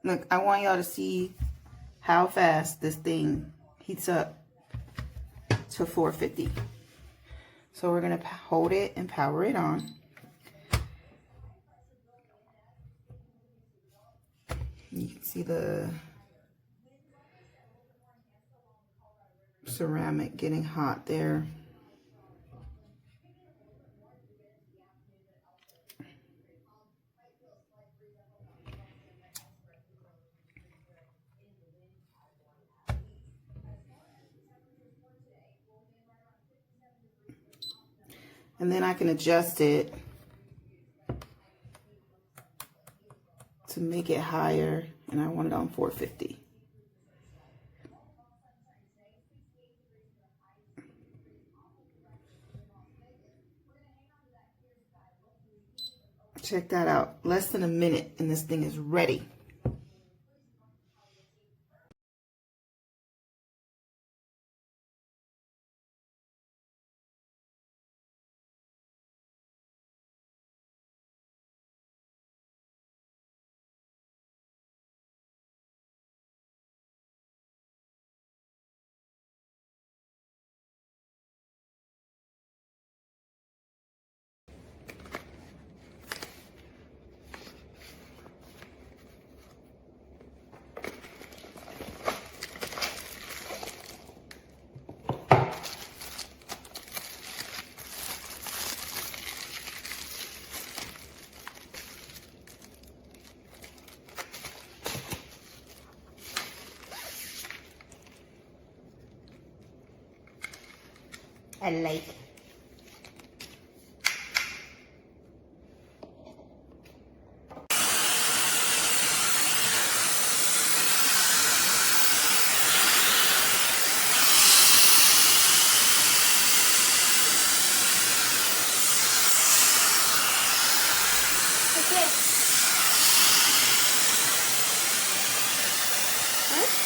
Look, I want y'all to see how fast this thing heats up to 450. So we're gonna hold it and power it on. You can see the ceramic getting hot there. And then I can adjust it to make it higher, and I want it on 450. Check that out. Less than a minute and this thing is ready. I like. Okay. Huh?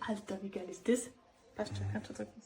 Alter, wie geil ist das? Passt schon, kannst du drücken.